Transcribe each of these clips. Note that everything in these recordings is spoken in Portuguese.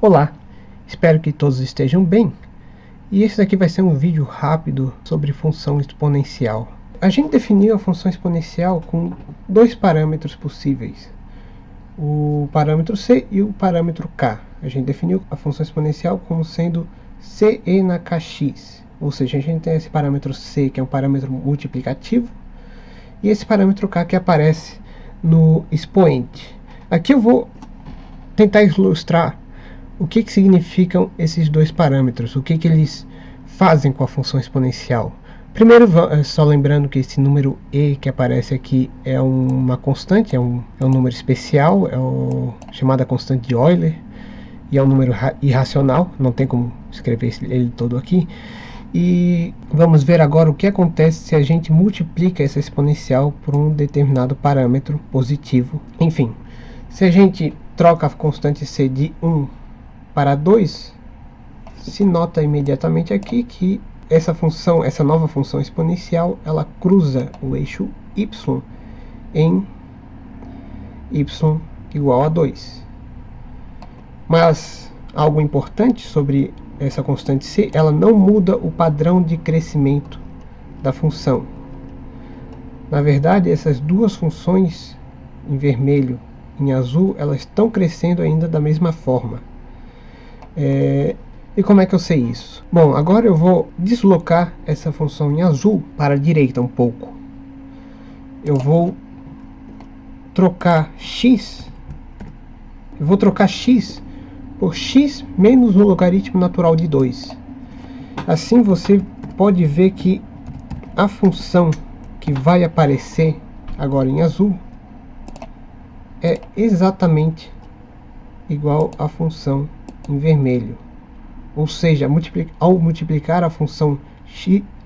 Olá, espero que todos estejam bem. E esse daqui vai ser um vídeo rápido sobre função exponencial. A gente definiu a função exponencial com dois parâmetros possíveis, o parâmetro c e o parâmetro k. A gente definiu a função exponencial como sendo c e na kx, ou seja, a gente tem esse parâmetro c, que é um parâmetro multiplicativo, e esse parâmetro k que aparece no expoente. Aqui eu vou tentar ilustrar o que significam esses dois parâmetros, o que eles fazem com a função exponencial. Primeiro, só lembrando que esse número e que aparece aqui é uma constante, é um número especial, chamada constante de Euler, e é um número irracional, não tem como escrever ele todo aqui. E vamos ver agora o que acontece se a gente multiplica essa exponencial por um determinado parâmetro positivo. Enfim, se a gente troca a constante c de 1 para 2, se nota imediatamente aqui que essa nova função exponencial, ela cruza o eixo y em y igual a 2. Mas algo importante sobre essa constante c, ela não muda o padrão de crescimento da função. Na verdade, essas duas funções, em vermelho e em azul, elas estão crescendo ainda da mesma forma. E como é que eu sei isso? Bom, agora eu vou deslocar essa função em azul para a direita um pouco. Eu vou trocar x, por x menos o logaritmo natural de 2. Assim você pode ver que a função que vai aparecer agora em azul é exatamente igual à função em vermelho. Ou seja, ao multiplicar a função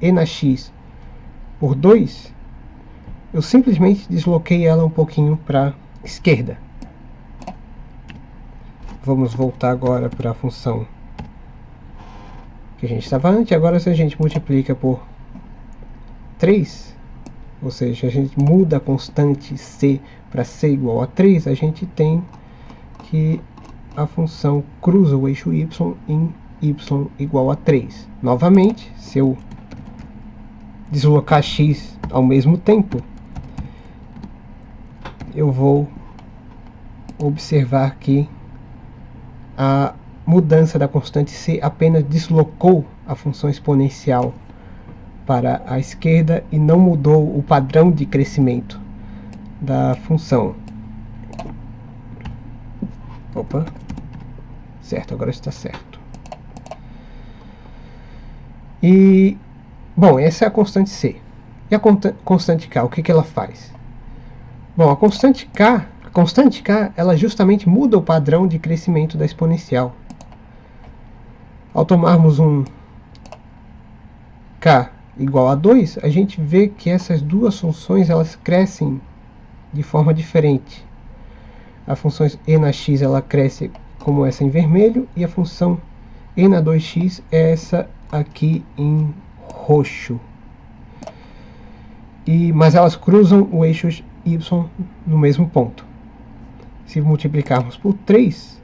e na x por 2, eu simplesmente desloquei ela um pouquinho para a esquerda. Vamos voltar agora para a função que a gente estava antes. Agora, se a gente multiplica por 3, ou seja, a gente muda a constante c para c igual a 3, a gente tem que a função cruza o eixo y em y igual a 3. Novamente, se eu deslocar x ao mesmo tempo, eu vou observar que a mudança da constante c apenas deslocou a função exponencial para a esquerda e não mudou o padrão de crescimento da função. Opa, certo, agora está certo. E, bom, essa é a constante c. E a constante k, o que ela faz? Bom, a constante k, ela justamente muda o padrão de crescimento da exponencial. Ao tomarmos um k igual a 2, a gente vê que essas duas funções, elas crescem de forma diferente. A função e na x, ela cresce como essa em vermelho, e a função e na 2x é essa aqui em roxo. Mas elas cruzam o eixo y no mesmo ponto. Se multiplicarmos por 3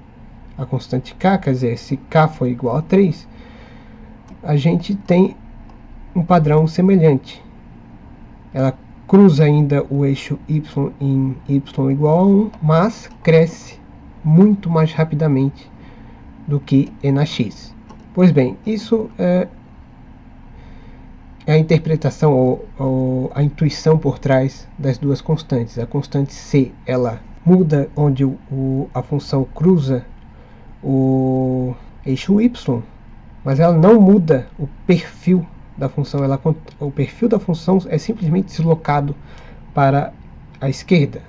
a constante k, quer dizer, se k for igual a 3, a gente tem um padrão semelhante. Ela cruza ainda o eixo y em y igual a 1, mas cresce muito mais rapidamente do que e na x. Pois bem, isso é a interpretação ou a intuição por trás das duas constantes. A constante c, ela muda onde a função cruza o eixo y, mas ela não muda o perfil da função. O perfil da função é simplesmente deslocado para a esquerda.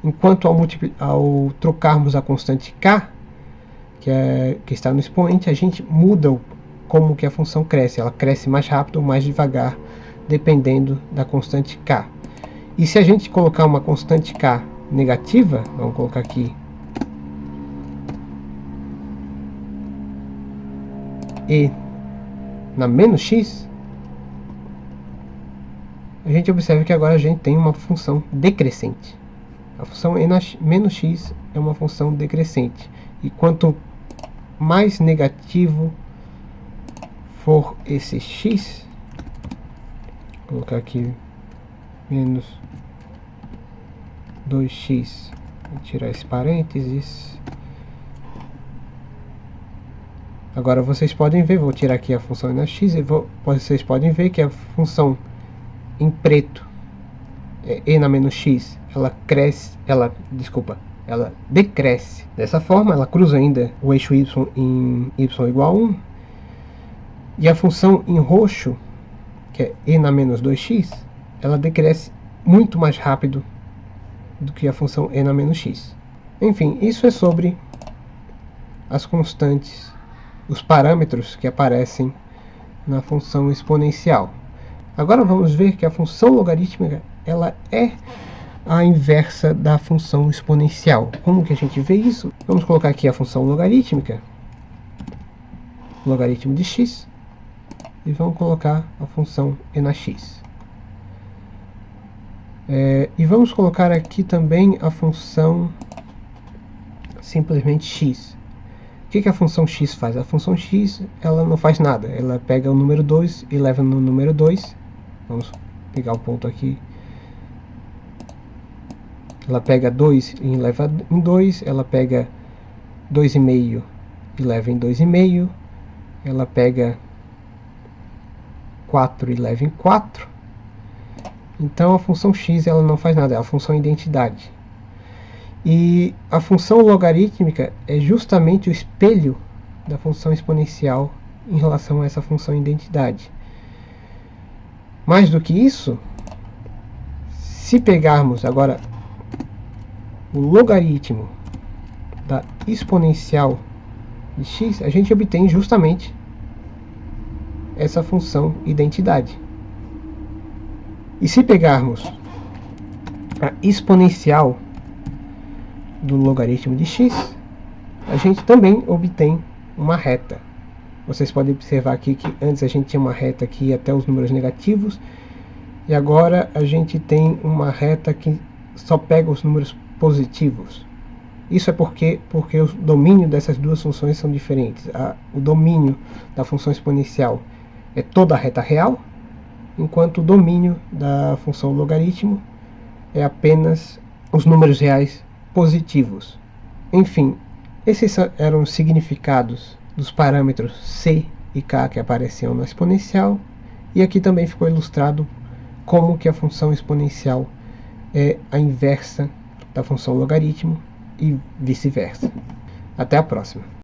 Enquanto ao trocarmos a constante k, que está no expoente, a gente muda como que a função cresce. Ela cresce mais rápido ou mais devagar, dependendo da constante k. E se a gente colocar uma constante k negativa, vamos colocar aqui e na menos x, a gente observa que agora a gente tem uma função decrescente. A função e na menos x é uma função decrescente. E quanto mais negativo for esse x, vou colocar aqui menos 2x, vou tirar esse parênteses. Agora vocês podem ver, vou tirar aqui a função na x e vocês podem ver que a função em preto, e na menos x, ela decresce. Dessa forma, ela cruza ainda o eixo y em y igual a 1. E a função em roxo, que é e na menos 2x, ela decresce muito mais rápido do que a função e na menos x. Enfim, isso é sobre as constantes, os parâmetros que aparecem na função exponencial. Agora vamos ver que a função logarítmica ela é a inversa da função exponencial. Como que a gente vê isso? Vamos colocar aqui a função logarítmica, logaritmo de x, e vamos colocar a função e na x. E vamos colocar aqui também a função simplesmente x. O que a função x faz? A função x ela não faz nada. Ela pega o número 2 e leva no número 2. Vamos pegar o ponto aqui. Ela pega 2 e leva em 2. Ela pega 2,5 e leva em 2,5. Ela pega 4 e leva em 4. Então a função x ela não faz nada. É a função identidade. E a função logarítmica é justamente o espelho da função exponencial em relação a essa função identidade. Mais do que isso, se pegarmos agora o logaritmo da exponencial de x, a gente obtém justamente essa função identidade. E se pegarmos a exponencial do logaritmo de x, a gente também obtém uma reta. Vocês podem observar aqui que antes a gente tinha uma reta que ia até os números negativos, e agora a gente tem uma reta que só pega os números positivos. Isso é porque o domínio dessas duas funções são diferentes. O domínio da função exponencial é toda a reta real, enquanto o domínio da função logaritmo é apenas os números reais positivos. Enfim, esses eram os significados dos parâmetros c e k que apareciam na exponencial, e aqui também ficou ilustrado como que a função exponencial é a inversa da função logaritmo e vice-versa. Até a próxima!